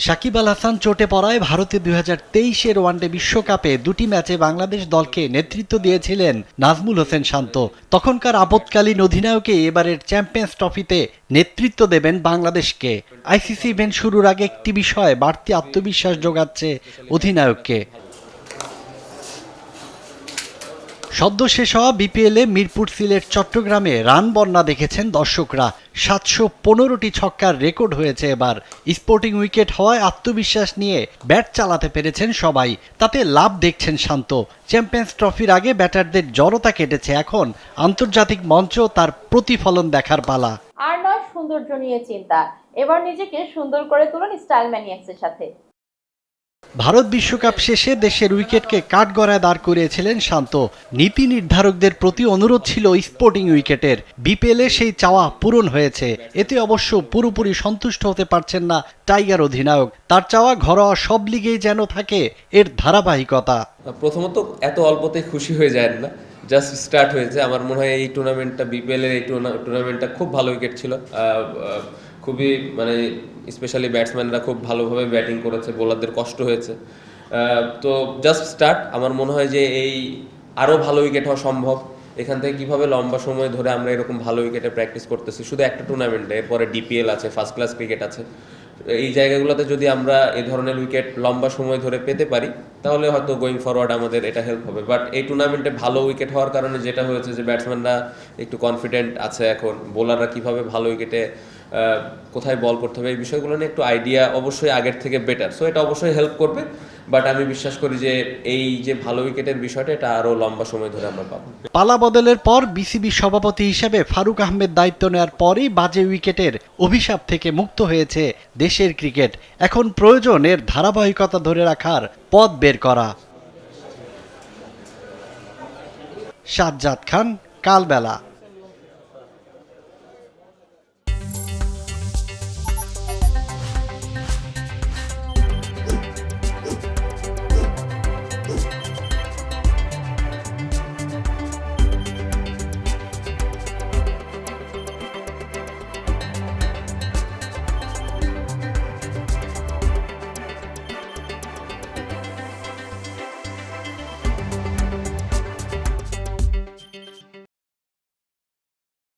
সাকিব আল হাসান চোটে পড়ায় ভারতে 2023-এর ওয়ানডে বিশ্বকাপে দুটি ম্যাচে বাংলাদেশ দলকে নেতৃত্ব দিয়েছিলেন নাজমুল হোসেন শান্ত। তখনকার আপৎকালীন অধিনায়কে এবারের চ্যাম্পিয়ন্স ট্রফিতে নেতৃত্ব দেবেন বাংলাদেশকে। আইসিসি ইভেন্ট শুরুর আগে একটি বিষয় বাড়তি আত্মবিশ্বাস যোগাচ্ছে অধিনায়ককে। সদ্য শেষ হওয়া বিপিএলে মিরপুর, সিলেট, চট্টগ্রামে রান বন্যা দেখেছেন দর্শকরা। 715টি ছক্কার রেকর্ড হয়েছে এবার। স্পোর্টিং উইকেট হওয়ায় আত্মবিশ্বাস নিয়ে ব্যাট চালাতে পেরেছেন সবাই। তাতে লাভ দেখছেন শান্ত। চ্যাম্পিয়ন্স ট্রফির আগে ব্যাটারদের জড়তা কেটেছে, এখন আন্তর্জাতিক মঞ্চ তার প্রতিফলন দেখার পালা। আর নয় সৌন্দর্য নিয়ে চিন্তা, এবার নিজেকে সুন্দর করে তুলুন স্টাইল ম্যানিয়াক্সের সাথে। ভারত বিশ্বকাপ শেষে দেশের উইকেটকে কাঠগড়ায় দাঁড় করিয়েছিলেন শান্ত। নীতি নির্ধারকদের প্রতি অনুরোধ ছিল স্পোর্টিং উইকেটের। বিপিএলে সেই চাওয়া পূরণ হয়েছে। এতে অবশ্য পুরোপুরি সন্তুষ্ট হতে পারছেন না টাইগার অধিনায়ক। তার চাওয়া ঘরোয়া সব লিগেই যেন থাকে এর ধারাবাহিকতা। প্রথমত এত অল্পতে খুশি হয়ে যায় না, জাস্ট স্টার্ট হয়েছে। আমার মনে হয় এই টুর্নামেন্টটা, বিপিএলের এই টুর্নামেন্টটা খুব ভালো উইকেট ছিল। খুবই মানে স্পেশালি ব্যাটসম্যানরা খুব ভালোভাবে ব্যাটিং করেছে, বোলারদের কষ্ট হয়েছে। তো জাস্ট স্টার্ট। আমার মনে হয় যে এই আরও ভালো উইকেট হওয়া সম্ভব। এখান থেকে কীভাবে লম্বা সময় ধরে আমরা এরকম ভালো উইকেটে প্র্যাকটিস করতেছি শুধু একটা টুর্নামেন্টে, এরপরে ডিপিএল আছে, ফার্স্ট ক্লাস ক্রিকেট আছে। এই জায়গাগুলোতে যদি আমরা এই ধরনের উইকেট লম্বা সময় ধরে পেতে পারি তাহলে হয়তো গোয়িং ফরওয়ার্ড আমাদের এটা হেল্প হবে। বাট এই টুর্নামেন্টে ভালো উইকেট হওয়ার কারণে যেটা হয়েছে যে ব্যাটসম্যানরা একটু কনফিডেন্ট আছে এখন, বোলাররা কীভাবে ভালো উইকেটে কোথায় বল করতে হবে এই বিষয়গুলো নিয়ে একটু আইডিয়া অবশ্যই আগের থেকে বেটার। সো এটা অবশ্যই হেল্প করবে। বাট আমি বিশ্বাস করি যে এই যে ভালো উইকেটের বিষয়টা এটা আরও লম্বা সময় ধরে আমরা পাবো। পালা বদলের পর বিসিবি সভাপতি হিসেবে ফারুক আহমেদ দায়িত্ব নেওয়ার পরই বাজে উইকেটের অভিশাপ থেকে মুক্ত হয়েছে দেশের ক্রিকেট। এখন প্রয়োজন এর ধারাবাহিকতা ধরে রাখার পথ বের করা। সাজ্জাদ খান, কালবেলা।